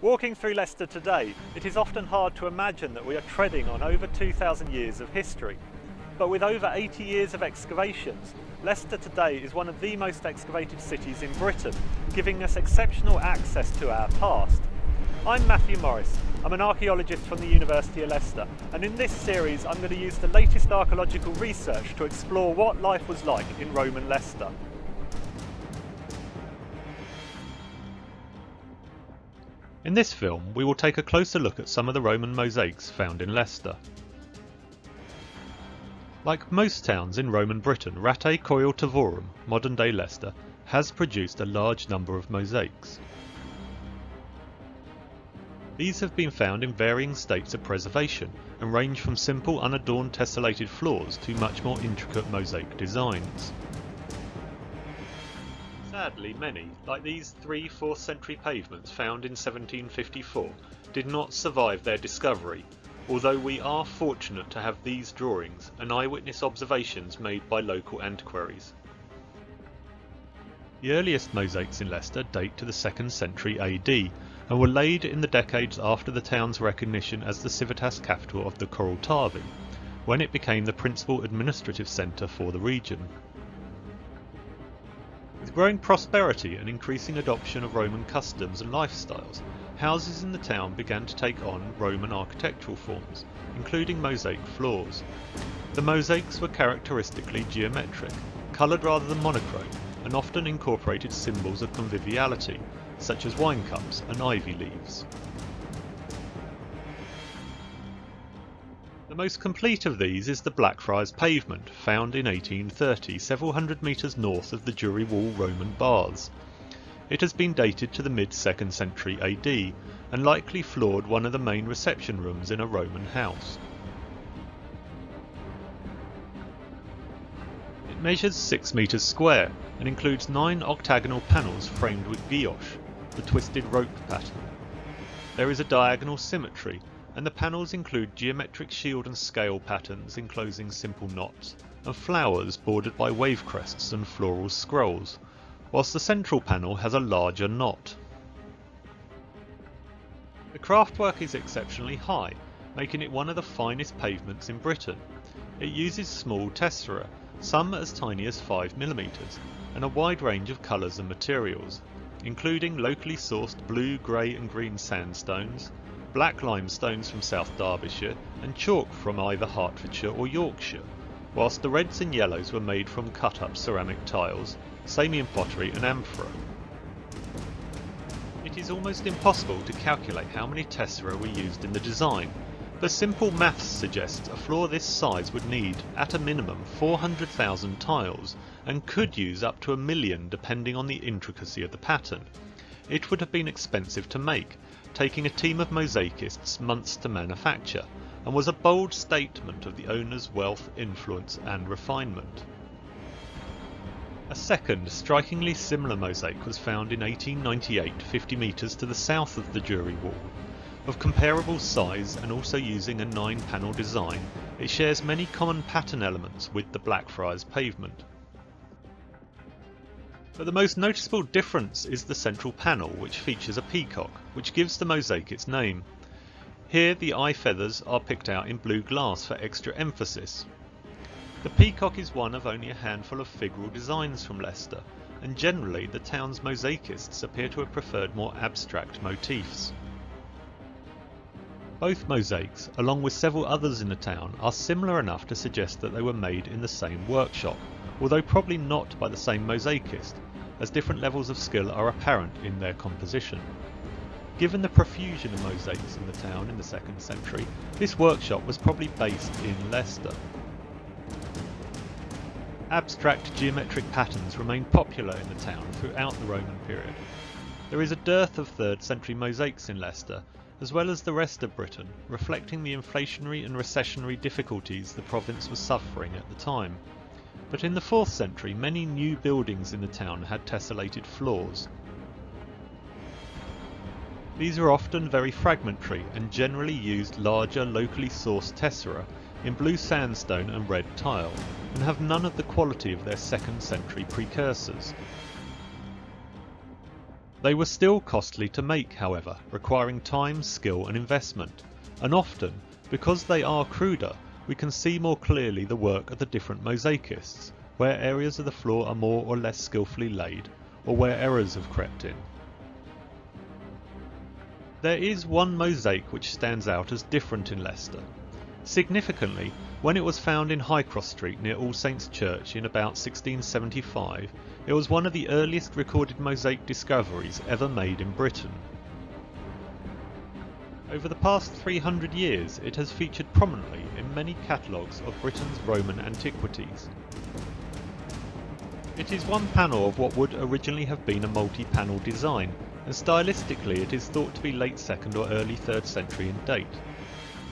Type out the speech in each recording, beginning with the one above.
Walking through Leicester today, it is often hard to imagine that we are treading on over 2,000 years of history. But with over 80 years of excavations, Leicester today is one of the most excavated cities in Britain, giving us exceptional access to our past. I'm Mathew Morris. I'm an archaeologist from the University of Leicester, and in this series I'm going to use the latest archaeological research to explore what life was like in Roman Leicester. In this film, we will take a closer look at some of the Roman mosaics found in Leicester. Like most towns in Roman Britain, Rate Coel Tavorum, modern-day Leicester, has produced a large number of mosaics. These have been found in varying states of preservation and range from simple unadorned tessellated floors to much more intricate mosaic designs. Sadly, many, like these 3/4th century pavements found in 1754, did not survive their discovery, although we are fortunate to have these drawings and eyewitness observations made by local antiquaries. The earliest mosaics in Leicester date to the 2nd century AD and were laid in the decades after the town's recognition as the civitas capital of the Corultavi, when it became the principal administrative centre for the region. With growing prosperity and increasing adoption of Roman customs and lifestyles, houses in the town began to take on Roman architectural forms, including mosaic floors. The mosaics were characteristically geometric, coloured rather than monochrome, and often incorporated symbols of conviviality, such as wine cups and ivy leaves. The most complete of these is the Blackfriars pavement, found in 1830, several hundred metres north of the Jury Wall Roman baths. It has been dated to the mid-2nd century AD, and likely floored one of the main reception rooms in a Roman house. It measures 6 metres square, and includes 9 octagonal panels framed with guilloche, the twisted rope pattern. There is a diagonal symmetry, and the panels include geometric shield and scale patterns enclosing simple knots, and flowers bordered by wave crests and floral scrolls, whilst the central panel has a larger knot. The craftwork is exceptionally high, making it one of the finest pavements in Britain. It uses small tessera, some as tiny as 5 mm, and a wide range of colours and materials, including locally sourced blue, grey and green sandstones, black limestones from South Derbyshire, and chalk from either Hertfordshire or Yorkshire, whilst the reds and yellows were made from cut-up ceramic tiles, Samian pottery and amphora. It is almost impossible to calculate how many tessera were used in the design, but simple maths suggests a floor this size would need, at a minimum, 400,000 tiles, and could use up to 1 million depending on the intricacy of the pattern. It would have been expensive to make, taking a team of mosaicists months to manufacture, and was a bold statement of the owner's wealth, influence and refinement. A second, strikingly similar mosaic was found in 1898, 50 metres to the south of the Jury Wall. Of comparable size and also using a 9-panel design, it shares many common pattern elements with the Blackfriars pavement. But the most noticeable difference is the central panel, which features a peacock, which gives the mosaic its name. Here the eye feathers are picked out in blue glass for extra emphasis. The peacock is one of only a handful of figural designs from Leicester, and generally the town's mosaicists appear to have preferred more abstract motifs. Both mosaics, along with several others in the town, are similar enough to suggest that they were made in the same workshop, although probably not by the same mosaicist, as different levels of skill are apparent in their composition. Given the profusion of mosaics in the town in the 2nd century, this workshop was probably based in Leicester. Abstract geometric patterns remained popular in the town throughout the Roman period. There is a dearth of 3rd century mosaics in Leicester, as well as the rest of Britain, reflecting the inflationary and recessionary difficulties the province was suffering at the time. But in the 4th century, many new buildings in the town had tessellated floors. These were often very fragmentary and generally used larger locally sourced tessera in blue sandstone and red tile, and have none of the quality of their 2nd century precursors. They were still costly to make, however, requiring time, skill and investment, and often, because they are cruder, we can see more clearly the work of the different mosaicists, where areas of the floor are more or less skillfully laid, or where errors have crept in. There is one mosaic which stands out as different in Leicester. Significantly, when it was found in Highcross Street near All Saints Church in about 1675, it was one of the earliest recorded mosaic discoveries ever made in Britain. Over the past 300 years, it has featured prominently in many catalogues of Britain's Roman antiquities. It is one panel of what would originally have been a multi-panel design, and stylistically it is thought to be late 2nd or early 3rd century in date.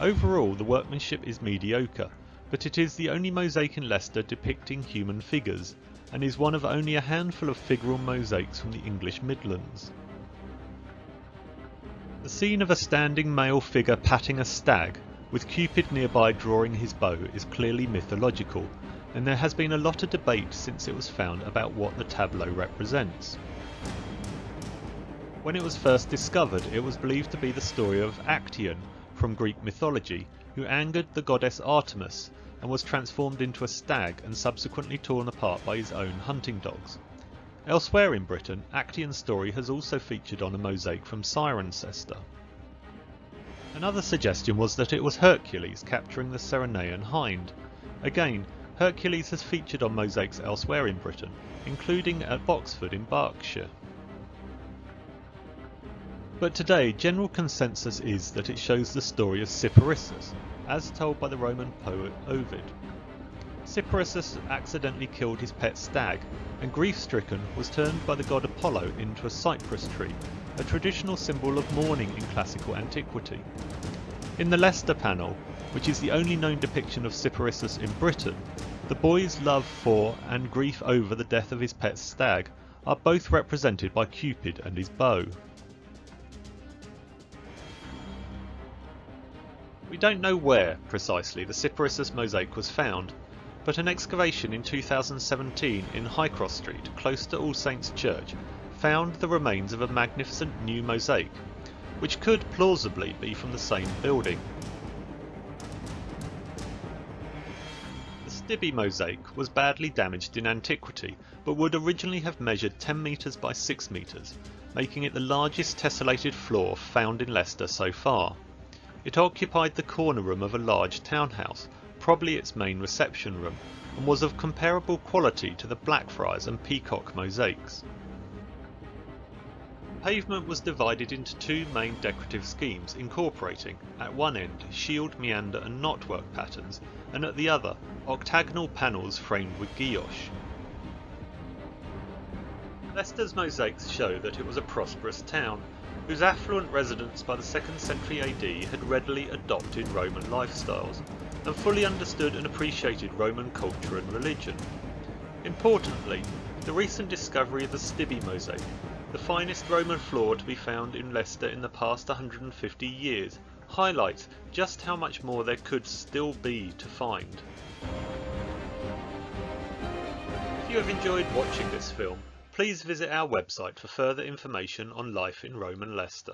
Overall, the workmanship is mediocre, but it is the only mosaic in Leicester depicting human figures, and is one of only a handful of figural mosaics from the English Midlands. The scene of a standing male figure patting a stag, with Cupid nearby drawing his bow, is clearly mythological, and there has been a lot of debate since it was found about what the tableau represents. When it was first discovered, it was believed to be the story of Actaeon from Greek mythology, who angered the goddess Artemis and was transformed into a stag and subsequently torn apart by his own hunting dogs. Elsewhere in Britain, Actaeon's story has also featured on a mosaic from Cirencester. Another suggestion was that it was Hercules capturing the Ceryneian hind. Again, Hercules has featured on mosaics elsewhere in Britain, including at Boxford in Berkshire. But today, general consensus is that it shows the story of Cyparissus, as told by the Roman poet Ovid. Cyparissus accidentally killed his pet stag, and grief-stricken was turned by the god Apollo into a cypress tree, a traditional symbol of mourning in classical antiquity. In the Leicester panel, which is the only known depiction of Cyparissus in Britain, the boy's love for and grief over the death of his pet stag are both represented by Cupid and his bow. We don't know where, precisely, the Cyparissus mosaic was found, but an excavation in 2017 in Highcross Street, close to All Saints Church, found the remains of a magnificent new mosaic, which could plausibly be from the same building. The Stibby mosaic was badly damaged in antiquity, but would originally have measured 10 metres by 6 metres, making it the largest tessellated floor found in Leicester so far. It occupied the corner room of a large townhouse, probably its main reception room, and was of comparable quality to the Blackfriars and Peacock mosaics. The pavement was divided into two main decorative schemes incorporating, at one end, shield, meander and knotwork patterns, and at the other, octagonal panels framed with guilloche. Leicester's mosaics show that it was a prosperous town, whose affluent residents by the 2nd century AD had readily adopted Roman lifestyles, and fully understood and appreciated Roman culture and religion. Importantly, the recent discovery of the Stibby mosaic, the finest Roman floor to be found in Leicester in the past 150 years, highlights just how much more there could still be to find. If you have enjoyed watching this film, please visit our website for further information on life in Roman Leicester.